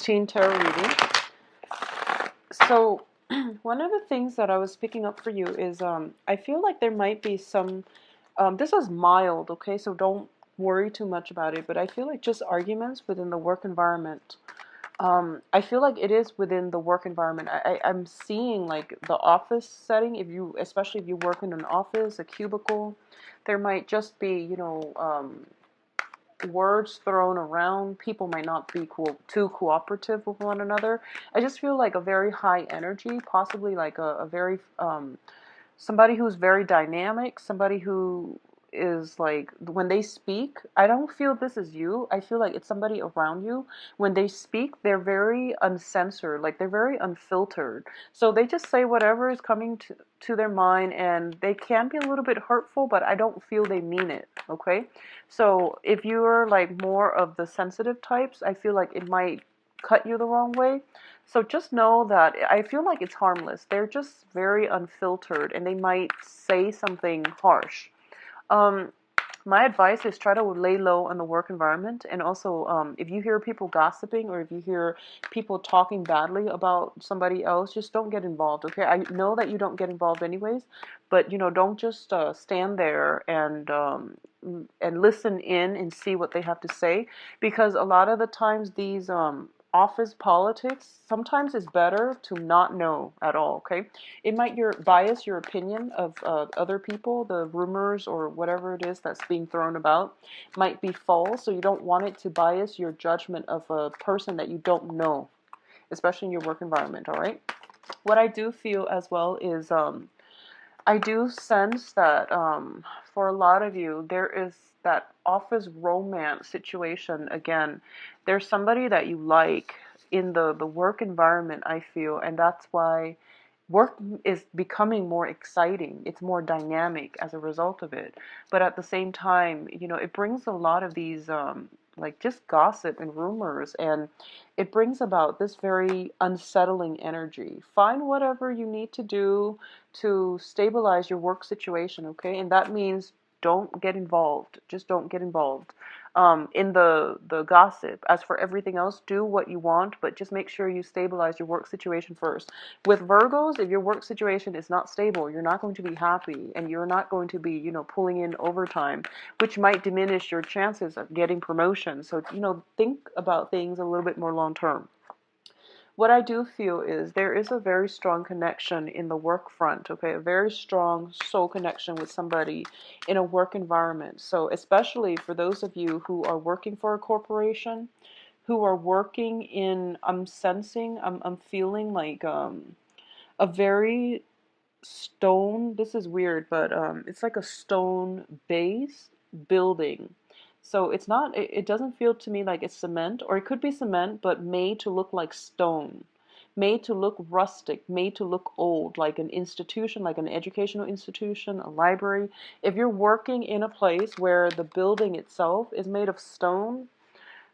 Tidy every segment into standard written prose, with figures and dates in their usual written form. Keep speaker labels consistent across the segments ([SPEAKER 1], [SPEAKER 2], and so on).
[SPEAKER 1] 16 tarot reading. So, one of the things that I was picking up for you is I feel like there might be some. This is mild, okay? So don't worry too much about it. But I feel like just arguments within the work environment. I feel like it is within the work environment. I'm seeing like the office setting. Especially if you work in an office, a cubicle, there might just be, words thrown around. People might not be too cooperative with one another. I just feel like a very high energy, possibly like a very somebody who's very dynamic, somebody who is like when they speak, I don't feel this is you. I feel like it's somebody around you. When they speak, they're very uncensored, like they're very unfiltered. So they just say whatever is coming to their mind, and they can be a little bit hurtful, but I don't feel they mean it, okay? So if you're like more of the sensitive types, I feel like it might cut you the wrong way. So just know that I feel like it's harmless. They're just very unfiltered and they might say something harsh. Um, my advice is try to lay low on the work environment. And also, if you hear people gossiping or if you hear people talking badly about somebody else, just don't get involved, okay? I know that you don't get involved anyways, but, don't just stand there and listen in and see what they have to say. Because a lot of the times these office politics, sometimes it's better to not know at all, okay? It might bias your opinion of other people. The rumors or whatever it is that's being thrown about might be false, so you don't want it to bias your judgment of a person that you don't know, especially in your work environment, all right? What I do feel as well is I do sense that for a lot of you, there is that office romance situation again. There's somebody that you like in the work environment, I feel, and that's why work is becoming more exciting. It's more dynamic as a result of it. But at the same time, it brings a lot of these like just gossip and rumors, and it brings about this very unsettling energy. Find whatever you need to do to stabilize your work situation, okay? And that means don't get involved. Just don't get involved in the gossip. As for everything else, do what you want, but just make sure you stabilize your work situation first. With Virgos, if your work situation is not stable, you're not going to be happy, and you're not going to be, pulling in overtime, which might diminish your chances of getting promotion. So, think about things a little bit more long term. What I do feel is there is a very strong connection in the work front, okay? A very strong soul connection with somebody in a work environment. So, especially for those of you who are working for a corporation, who are working in, I'm feeling like a very stone, this is weird, but it's like a stone base building. So it doesn't feel to me like it's cement, or it could be cement, but made to look like stone, made to look rustic, made to look old, like an institution, like an educational institution, a library. If you're working in a place where the building itself is made of stone,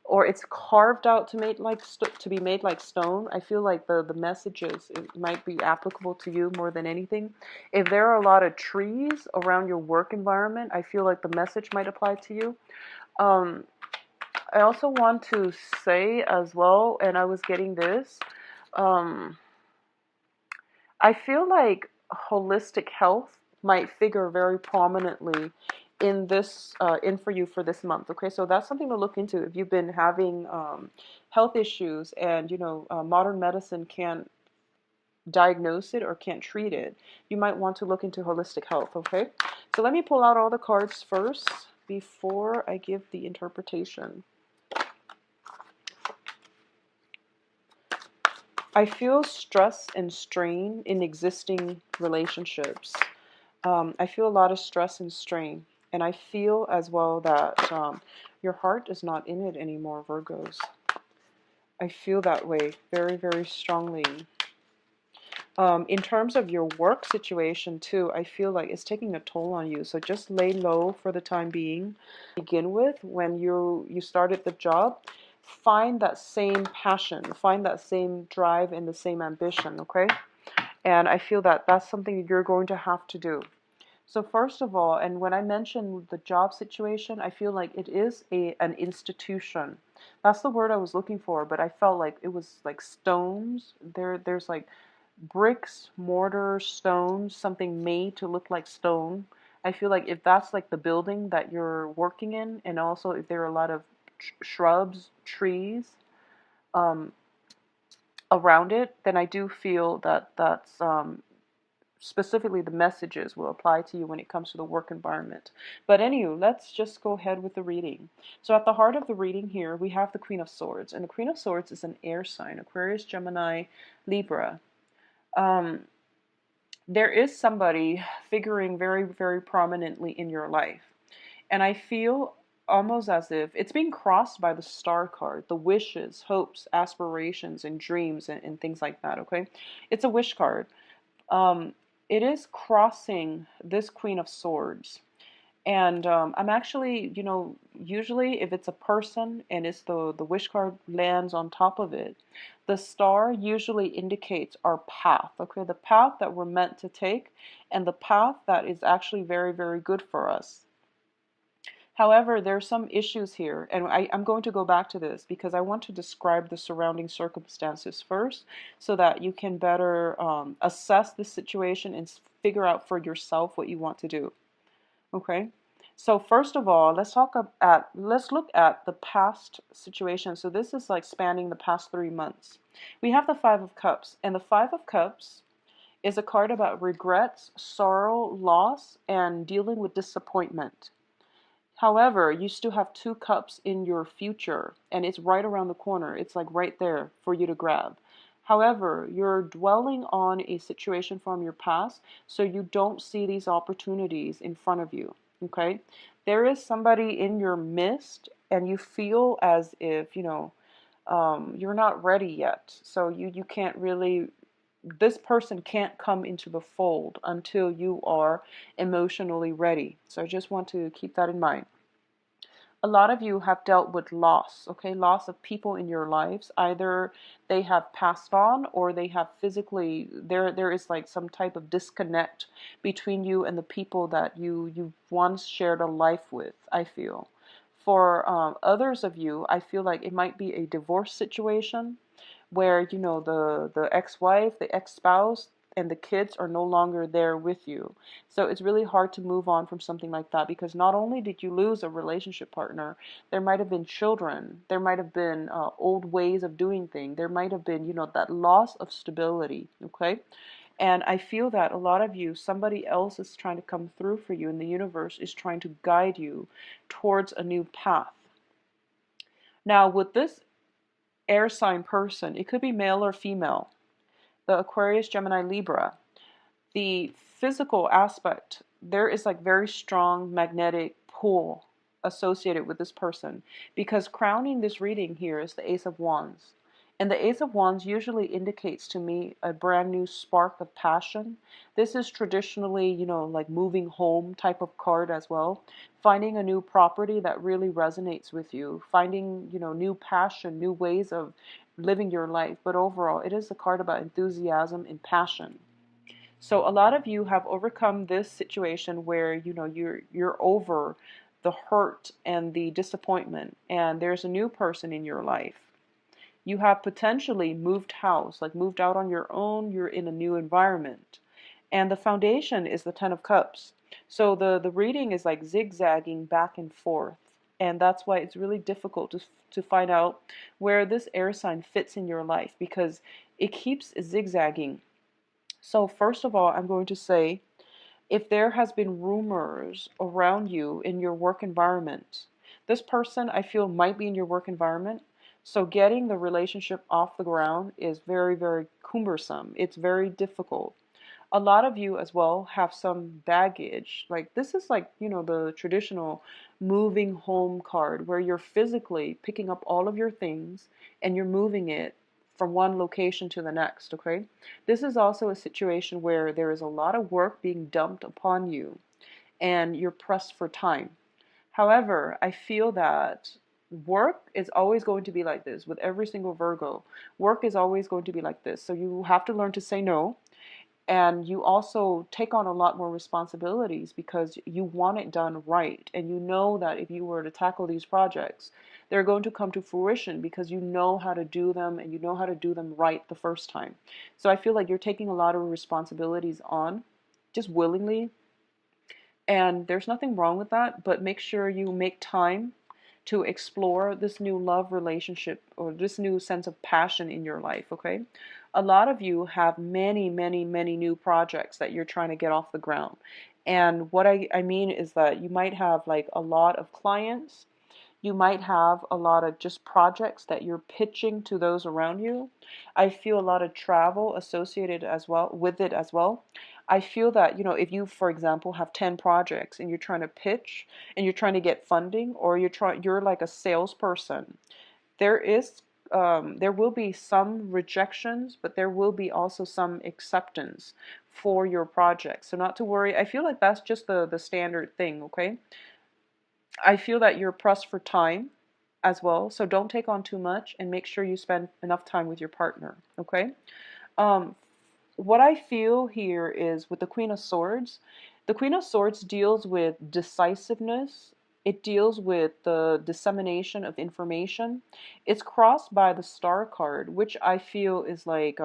[SPEAKER 1] or it's carved out to be made like stone, I feel like the messages, it might be applicable to you more than anything. If there are a lot of trees around your work environment, I feel like the message might apply to you. um, I also want to say as well, and I was getting this, um, I feel like holistic health might figure very prominently in this in for you for this month. Okay, so that's something to look into if you've been having health issues, and modern medicine can't diagnose it or can't treat it. You might want to look into holistic health. Okay, so let me pull out all the cards first before I give the interpretation. I feel stress and strain in existing relationships. I feel a lot of stress and strain. And I feel as well that your heart is not in it anymore, Virgos. I feel that way very, very strongly. In terms of your work situation too, I feel like it's taking a toll on you. So just lay low for the time being. Begin with, when you started the job, find that same passion, find that same drive and the same ambition, okay? And I feel that that's something you're going to have to do. So first of all, and when I mentioned the job situation, I feel like it is an institution. That's the word I was looking for, but I felt like it was like stones. There's like bricks, mortar, stones, something made to look like stone. I feel like if that's like the building that you're working in, and also if there are a lot of shrubs, trees, um, around it, then I do feel that that's specifically the messages will apply to you when it comes to the work environment. But anyway, let's just go ahead with the reading. So at the heart of the reading here, we have the Queen of Swords, and the Queen of Swords is an air sign: Aquarius, Gemini, Libra. Um, there is somebody figuring very, very prominently in your life. And I feel almost as if it's being crossed by the star card, the wishes, hopes, aspirations, and dreams, and things like that, okay? It's a wish card. Um, it is crossing this Queen of Swords. And I'm actually, usually if it's a person and it's the wish card lands on top of it, the star usually indicates our path, okay? The path that we're meant to take and the path that is actually very, very good for us. However, there are some issues here, and I'm going to go back to this because I want to describe the surrounding circumstances first so that you can better assess the situation and figure out for yourself what you want to do. Okay? So first of all, let's look at the past situation. So this is like spanning the past 3 months. We have the Five of Cups, and the Five of Cups is a card about regrets, sorrow, loss, and dealing with disappointment. However, you still have two cups in your future, and it's right around the corner. It's like right there for you to grab. However, you're dwelling on a situation from your past, so you don't see these opportunities in front of you. Okay? There is somebody in your midst, and you feel as if, you're not ready yet. So you can't really, this person can't come into the fold until you are emotionally ready. So I just want to keep that in mind. A lot of you have dealt with loss, okay? Loss of people in your lives. Either they have passed on or they have physically, there is like some type of disconnect between you and the people that you once shared a life with, I feel. For others of you, I feel like it might be a divorce situation where, the ex-wife, the ex-spouse, and the kids are no longer there with you. So it's really hard to move on from something like that because not only did you lose a relationship partner, there might have been children, there might have been old ways of doing things, there might have been, that loss of stability, okay? And I feel that a lot of you, somebody else is trying to come through for you, and the universe is trying to guide you towards a new path. Now, with this air sign person, it could be male or female, the Aquarius, Gemini, Libra, the physical aspect, there is like very strong magnetic pull associated with this person because crowning this reading here is the Ace of Wands. And the Ace of Wands usually indicates to me a brand new spark of passion. This is traditionally, like moving home type of card as well. Finding a new property that really resonates with you. Finding, new passion, new ways of living your life. But overall, it is a card about enthusiasm and passion. So a lot of you have overcome this situation where you're over the hurt and the disappointment, and there's a new person in your life. You have potentially moved house, like moved out on your own, you're in a new environment. And the foundation is the Ten of Cups. So the reading is like zigzagging back and forth. And that's why it's really difficult to find out where this air sign fits in your life because it keeps zigzagging. So first of all, I'm going to say, if there has been rumors around you in your work environment, this person I feel might be in your work environment. So getting the relationship off the ground is very, very cumbersome. It's very difficult. A lot of you as well have some baggage. Like this is like, the traditional moving home card where you're physically picking up all of your things and you're moving it from one location to the next, okay? This is also a situation where there is a lot of work being dumped upon you and you're pressed for time. However, I feel that work is always going to be like this with every single Virgo. Work is always going to be like this. So you have to learn to say no. And you also take on a lot more responsibilities because you want it done right. And you know that if you were to tackle these projects, they're going to come to fruition because you know how to do them and you know how to do them right the first time. So I feel like you're taking a lot of responsibilities on just willingly, and there's nothing wrong with that, but make sure you make time to explore this new love relationship or this new sense of passion in your life, okay? A lot of you have many, many, many new projects that you're trying to get off the ground. And what I mean is that you might have like a lot of clients, you might have a lot of just projects that you're pitching to those around you. I feel a lot of travel associated as well with it as well. I feel that, if you, for example, have 10 projects and you're trying to pitch and you're trying to get funding, or you're like a salesperson, there will be some rejections, but there will be also some acceptance for your project. So not to worry. I feel like that's just the standard thing, okay? I feel that you're pressed for time as well, so don't take on too much and make sure you spend enough time with your partner, okay? Um, what I feel here is with the Queen of Swords, the Queen of Swords deals with decisiveness. It deals with the dissemination of information. It's crossed by the Star card, which I feel is like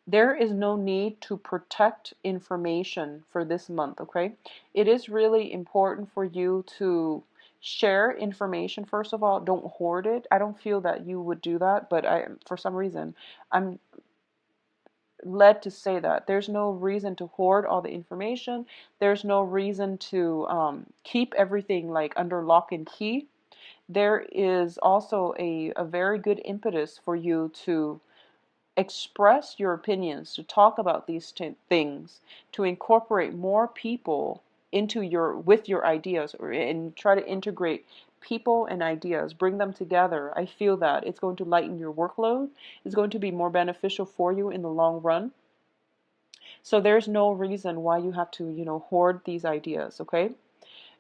[SPEAKER 1] there is no need to protect information for this month, okay? It is really important for you to share information. First of all, don't hoard it. I don't feel that you would do that, but for some reason, I'm led to say that. There's no reason to hoard all the information. There's no reason to keep everything like under lock and key. There is also a very good impetus for you to express your opinions, to talk about these things, to incorporate more people into with your ideas, and try to integrate people and ideas, bring them together. I feel that it's going to lighten your workload. It's going to be more beneficial for you in the long run. So there's no reason why you have to, hoard these ideas, okay?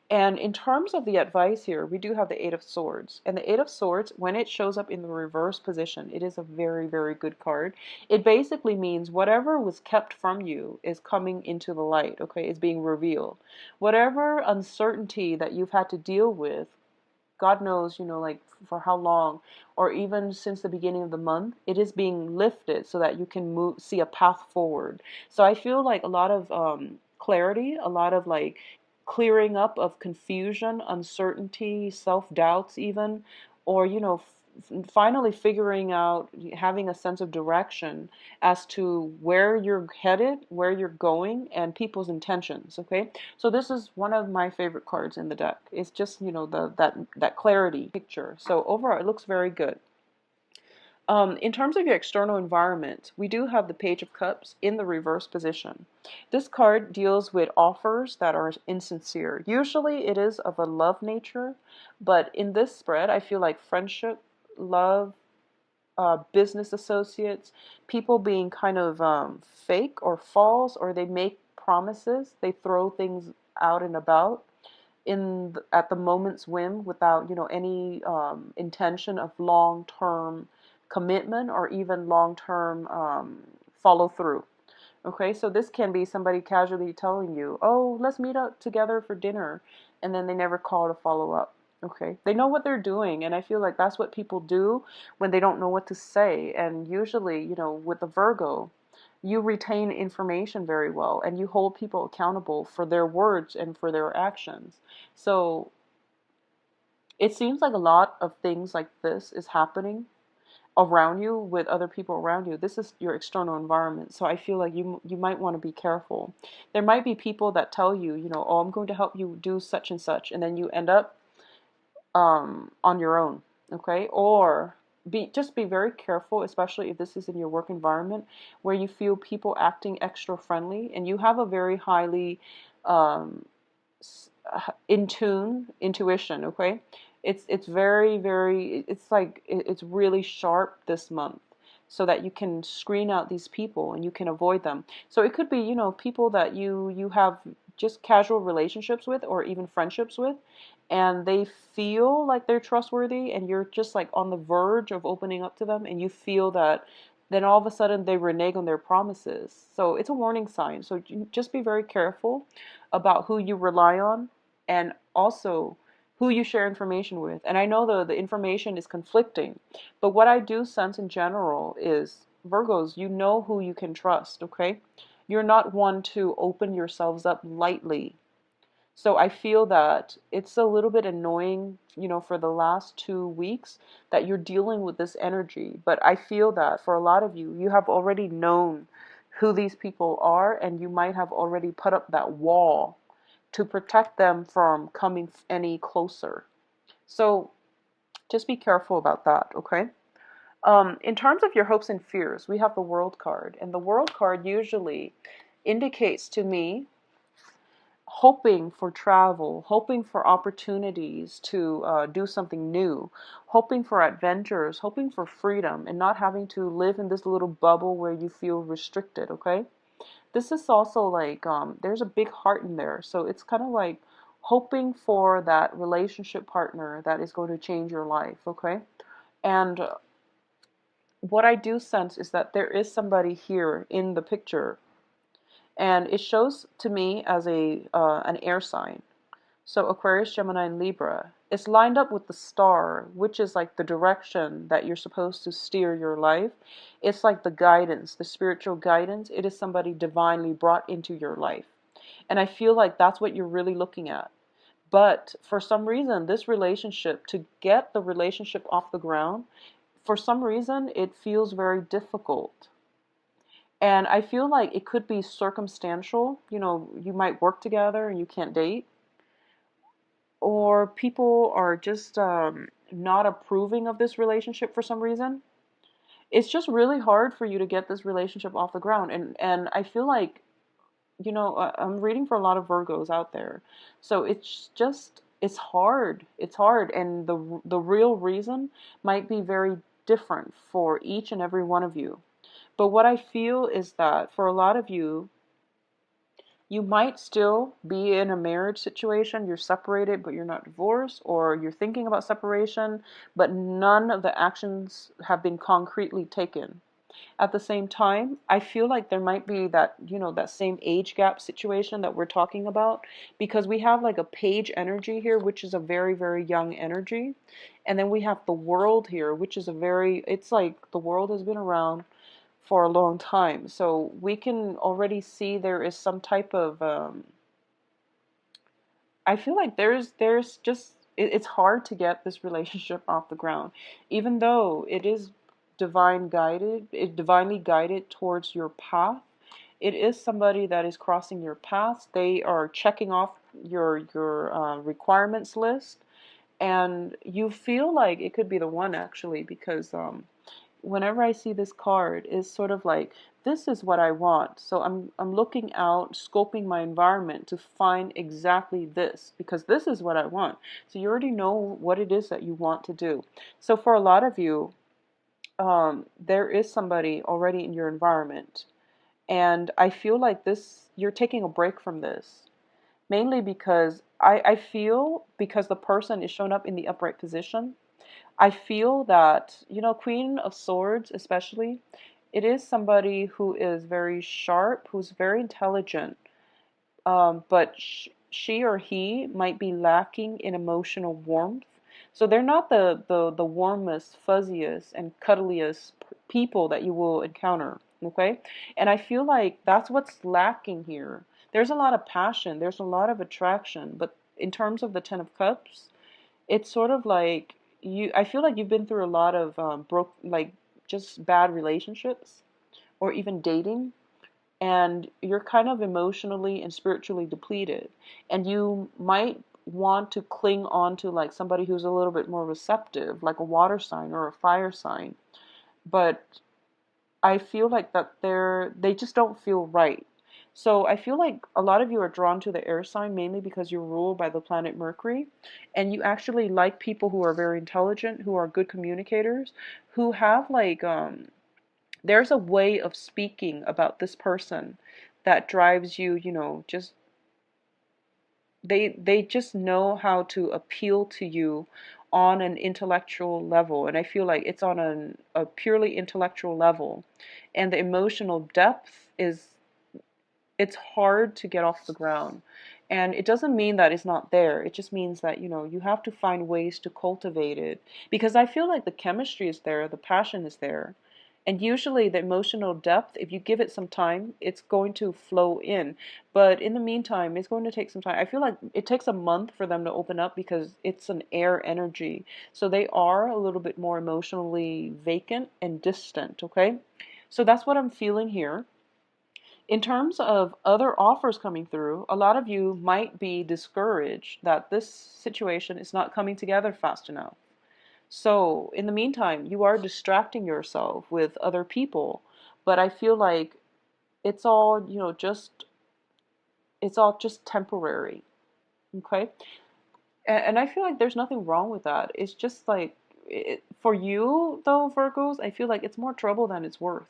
[SPEAKER 1] And in terms of the advice here, we do have the Eight of Swords. And the Eight of Swords, when it shows up in the reverse position, it is a very, very good card. It basically means whatever was kept from you is coming into the light, okay? It's being revealed. Whatever uncertainty that you've had to deal with, God knows, like for how long, or even since the beginning of the month, it is being lifted so that you can see a path forward. So I feel like a lot of clarity, a lot of like clearing up of confusion, uncertainty, self-doubts even, or, finally figuring out, having a sense of direction as to where you're headed, where you're going, and people's intentions, okay? So this is one of my favorite cards in the deck. It's just, that clarity picture. So overall, it looks very good. In terms of your external environment, we do have the Page of Cups in the reverse position. This card deals with offers that are insincere. Usually it is of a love nature, but in this spread, I feel like friendship, love, business associates, people being kind of fake or false, or they make promises, they throw things out and about at the moment's whim without any intention of long-term commitment or even long-term follow through. Okay, so this can be somebody casually telling you, oh, let's meet up together for dinner, and then they never call to follow up. Okay, they know what they're doing, and I feel like that's what people do when they don't know what to say. And usually, with the Virgo, you retain information very well, and you hold people accountable for their words and for their actions. So it seems like a lot of things like this is happening around you with other people around you. This is your external environment. So I feel like you might want to be careful. There might be people that tell you, oh, I'm going to help you do such and such, and then you end up on your own, okay? Or just be very careful, especially if this is in your work environment where you feel people acting extra friendly and you have a very highly um, intuition, okay? It's very, very, it's like it's really sharp this month, so that you can screen out these people and you can avoid them. So it could be, people that you have just casual relationships with or even friendships with, and they feel like they're trustworthy and you're just like on the verge of opening up to them, and you feel that then all of a sudden they renege on their promises. So it's a warning sign. So just be very careful about who you rely on, and also who you share information with. And I know the information is conflicting, but what I do sense in general is, Virgos, you know who you can trust, okay? You're not one to open yourselves up lightly. So I feel that it's a little bit annoying, for the last 2 weeks that you're dealing with this energy. But I feel that for a lot of you, you have already known who these people are, and you might have already put up that wall to protect them from coming any closer. So just be careful about that, okay? In terms of your hopes and fears, we have the World card, and the World card usually indicates to me hoping for travel, hoping for opportunities to do something new, hoping for adventures, hoping for freedom, and not having to live in this little bubble where you feel restricted, okay? This is also like, there's a big heart in there. So it's kind of like hoping for that relationship partner that is going to change your life, okay? And what I do sense is that there is somebody here in the picture, and it shows to me as an air sign. So Aquarius, Gemini, and Libra. It's lined up with the star, which is like the direction that you're supposed to steer your life. It's like the guidance, the spiritual guidance. It is somebody divinely brought into your life. And I feel like that's what you're really looking at. But for some reason, this relationship, to get the relationship off the ground, for some reason, it feels very difficult. And I feel like it could be circumstantial. You might work together and you can't date, or people are just not approving of this relationship for some reason. It's just really hard for you to get this relationship off the ground. And I feel like, I'm reading for a lot of Virgos out there. So it's hard. It's hard. And the real reason might be very different for each and every one of you. But what I feel is that for a lot of you, you might still be in a marriage situation. You're separated, but you're not divorced, or you're thinking about separation, but none of the actions have been concretely taken. At the same time, I feel like there might be that same age gap situation that we're talking about, because we have like a page energy here, which is a very, very young energy. And then we have the world here, which is it's like the world has been around for a long time. So we can already see there is some type of, I feel like there's just, it's hard to get this relationship off the ground, even though it is divinely guided towards your path. It is somebody that is crossing your path. They are checking off your requirements list, and you feel like it could be the one, actually, because whenever I see this card, is sort of like, this is what I want. So I'm looking out, scoping my environment to find exactly this, because this is what I want. So you already know what it is that you want to do. So for a lot of you, there is somebody already in your environment, and I feel like you're taking a break from this, mainly because I feel, because the person is shown up in the upright position. I feel that, Queen of Swords especially, it is somebody who is very sharp, who's very intelligent, but she or he might be lacking in emotional warmth. So they're not the warmest, fuzziest, and cuddliest people that you will encounter, okay? And I feel like that's what's lacking here. There's a lot of passion, there's a lot of attraction, but in terms of the Ten of Cups, it's sort of like I feel like you've been through a lot of just bad relationships, or even dating, and you're kind of emotionally and spiritually depleted, and you might want to cling on to like somebody who's a little bit more receptive, like a water sign or a fire sign, but I feel like that they just don't feel right. So I feel like a lot of you are drawn to the air sign, mainly because you're ruled by the planet Mercury, and you actually like people who are very intelligent, who are good communicators, who have like there's a way of speaking about this person that drives you, they just know how to appeal to you on an intellectual level, and I feel like it's on a purely intellectual level, and the emotional depth is, it's hard to get off the ground. And it doesn't mean that it's not there. It just means that, you have to find ways to cultivate it. Because I feel like the chemistry is there, the passion is there. And usually the emotional depth, if you give it some time, it's going to flow in. But in the meantime, it's going to take some time. I feel like it takes a month for them to open up because it's an air energy. So they are a little bit more emotionally vacant and distant, okay? So that's what I'm feeling here. In terms of other offers coming through, a lot of you might be discouraged that this situation is not coming together fast enough. So, in the meantime, you are distracting yourself with other people, but I feel like it's all, it's all just temporary. Okay? And I feel like there's nothing wrong with that. It's just like, for you, though, Virgos, I feel like it's more trouble than it's worth.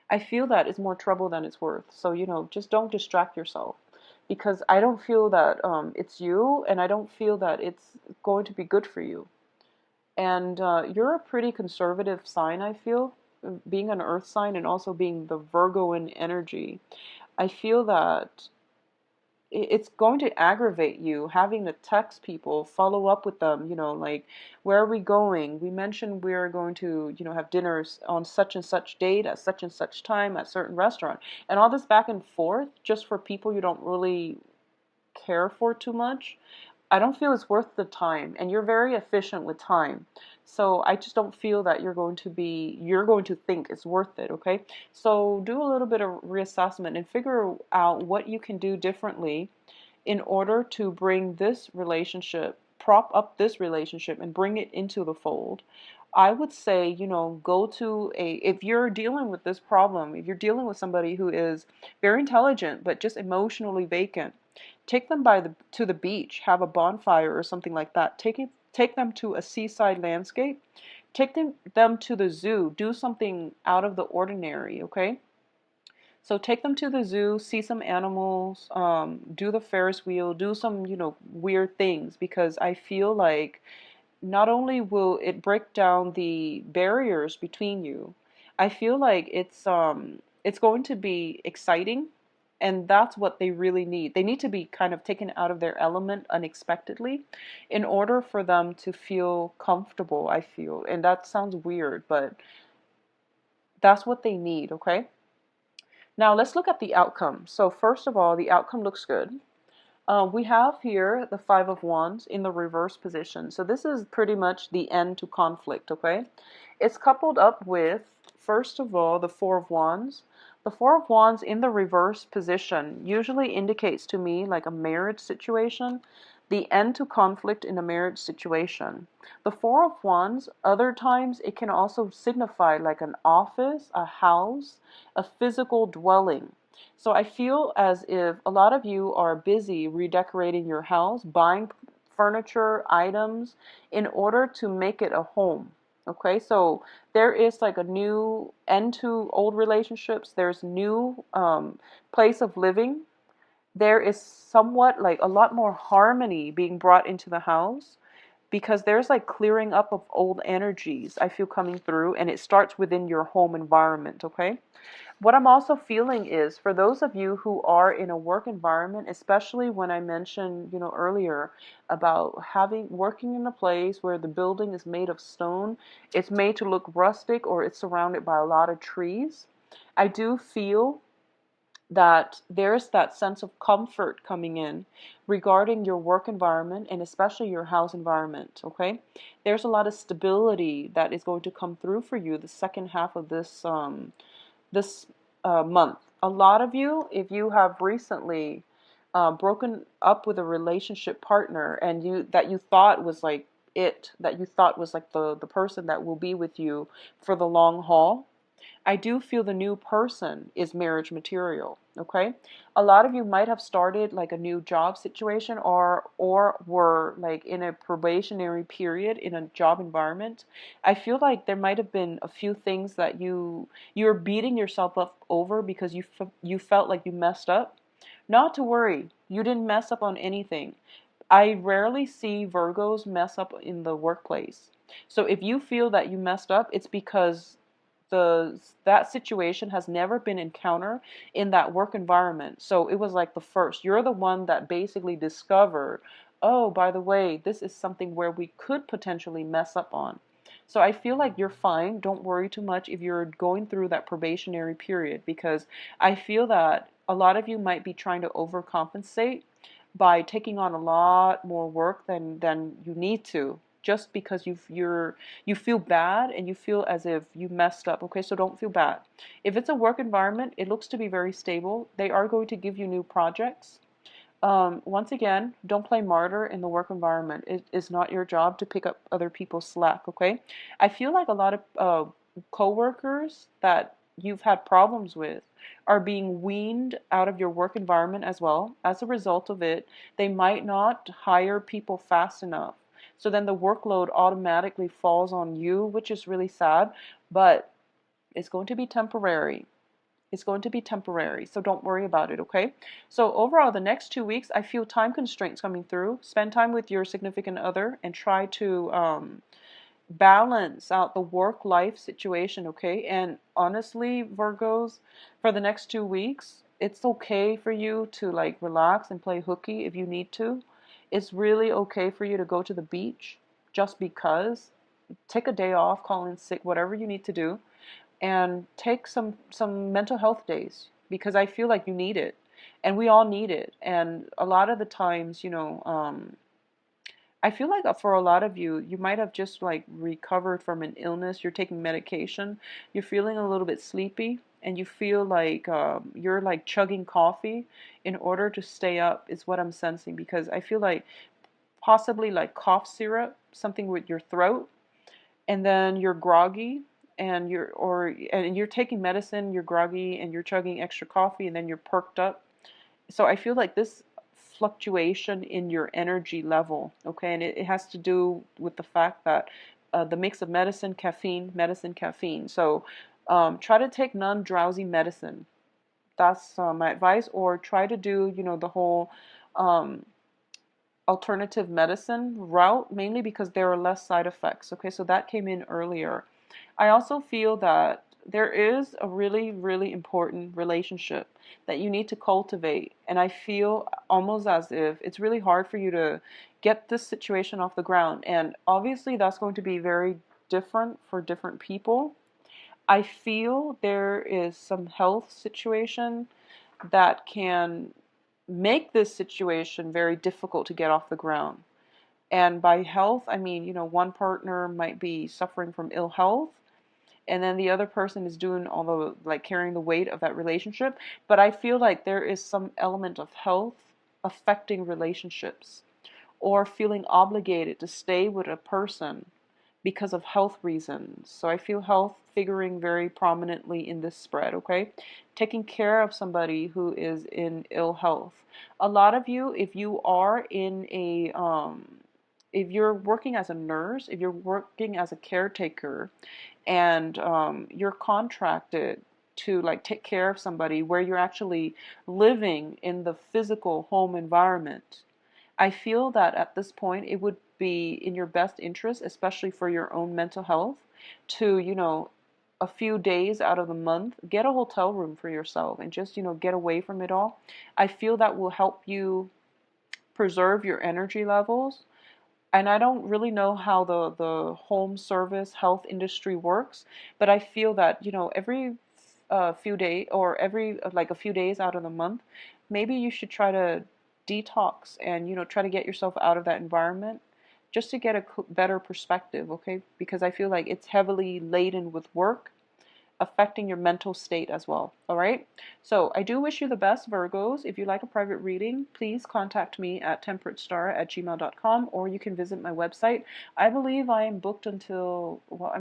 [SPEAKER 1] I feel that it's more trouble than it's worth. So, just don't distract yourself. Because I don't feel that it's you, and I don't feel that it's going to be good for you. And you're a pretty conservative sign, I feel, being an earth sign and also being the Virgoan energy. I feel that it's going to aggravate you having to text people, follow up with them, like, where are we going? We mentioned we're going to, have dinners on such and such date at such and such time at certain restaurant. And all this back and forth just for people you don't really care for too much. I don't feel it's worth the time, and you're very efficient with time. So I just don't feel that you're going to think it's worth it, okay? So do a little bit of reassessment and figure out what you can do differently in order to bring this relationship, prop up this relationship and bring it into the fold. I would say, go to if you're dealing with this problem, if you're dealing with somebody who is very intelligent but just emotionally vacant, take them to the beach, have a bonfire or something like that. Take them to a seaside landscape. Take them to the zoo. Do something out of the ordinary, okay? So take them to the zoo, see some animals, do the Ferris wheel, do some, weird things, because I feel like not only will it break down the barriers between you, I feel like it's going to be exciting, and that's what they really need. They need to be kind of taken out of their element unexpectedly in order for them to feel comfortable, I feel. And that sounds weird, but that's what they need, okay? Now let's look at the outcome. So first of all, the outcome looks good. We have here the Five of Wands in the reverse position. So this is pretty much the end to conflict, okay? It's coupled up with, first of all, the Four of Wands. The Four of Wands in the reverse position usually indicates to me like a marriage situation, the end to conflict in a marriage situation. The Four of Wands, other times it can also signify like an office, a house, a physical dwelling. So I feel as if a lot of you are busy redecorating your house, buying furniture, items in order to make it a home. Okay, so there is like a new end to old relationships. There's new place of living. There is somewhat like a lot more harmony being brought into the house because there's like clearing up of old energies I feel coming through, and it starts within your home environment, okay? What I'm also feeling is for those of you who are in a work environment, especially when I mentioned, earlier about working in a place where the building is made of stone, it's made to look rustic or it's surrounded by a lot of trees. I do feel that there's that sense of comfort coming in regarding your work environment and especially your house environment, okay? There's a lot of stability that is going to come through for you the second half of this month. A lot of you, if you have recently broken up with a relationship partner and you thought was like that you thought was like the person that will be with you for the long haul, I do feel the new person is marriage material, okay? A lot of you might have started like a new job situation or were like in a probationary period in a job environment. I feel like there might have been a few things that you're beating yourself up over because you felt like you messed up. Not to worry, you didn't mess up on anything. I rarely see Virgos mess up in the workplace. So if you feel that you messed up, it's because that situation has never been encountered in that work environment. So it was like the first. You're the one that basically discovered, oh, by the way, this is something where we could potentially mess up on. So I feel like you're fine. Don't worry too much if you're going through that probationary period, because I feel that a lot of you might be trying to overcompensate by taking on a lot more work than you need to, just because you feel bad and you feel as if you messed up. Okay, so don't feel bad. If it's a work environment, it looks to be very stable. They are going to give you new projects. Once again, don't play martyr in the work environment. It is not your job to pick up other people's slack, okay? I feel like a lot of coworkers that you've had problems with are being weaned out of your work environment as well. As a result of it, they might not hire people fast enough. So then the workload automatically falls on you, which is really sad, but it's going to be temporary. It's going to be temporary, so don't worry about it, okay? So overall, the next 2 weeks, I feel time constraints coming through. Spend time with your significant other and try to balance out the work-life situation, okay? And honestly, Virgos, for the next 2 weeks, it's okay for you to like relax and play hooky if you need to. It's really okay for you to go to the beach just because. Take a day off, call in sick, whatever you need to do, and take some mental health days, because I feel like you need it, and we all need it. And a lot of the times, I feel like for a lot of you, you might have just like recovered from an illness. You're taking medication. You're feeling a little bit sleepy, and you feel like you're like chugging coffee in order to stay up. Is what I'm sensing, because I feel like possibly like cough syrup, something with your throat, and then you're groggy, and you're taking medicine, you're groggy, and you're chugging extra coffee, and then you're perked up. So I feel like this fluctuation in your energy level, okay, and it has to do with the fact that the mix of medicine, caffeine. So try to take non-drowsy medicine. That's my advice. Or try to do, the whole um, alternative medicine route, mainly because there are less side effects. Okay, so that came in earlier. I also feel that there is a really, really important relationship that you need to cultivate. And I feel almost as if it's really hard for you to get this situation off the ground. And obviously, that's going to be very different for different people. I feel there is some health situation that can make this situation very difficult to get off the ground. And by health, I mean, one partner might be suffering from ill health, and then the other person is doing all the like carrying the weight of that relationship. But I feel like there is some element of health affecting relationships, or feeling obligated to stay with a person because of health reasons. So I feel health figuring very prominently in this spread, okay? Taking care of somebody who is in ill health. A lot of you, if you are in if you're working as a nurse, if you're working as a caretaker, and you're contracted to like take care of somebody where you're actually living in the physical home environment, I feel that at this point it would be in your best interest, especially for your own mental health, to, a few days out of the month, get a hotel room for yourself and just, get away from it all. I feel that will help you preserve your energy levels. And I don't really know how the home service health industry works, but I feel that, every few days, or every like a few days out of the month, maybe you should try to detox and, try to get yourself out of that environment just to get a better perspective, okay? Because I feel like it's heavily laden with work, affecting your mental state as well. All right. So I do wish you the best, Virgos. If you'd like a private reading, please contact me at temperatestar@gmail.com, or you can visit my website. I believe I am booked until, well,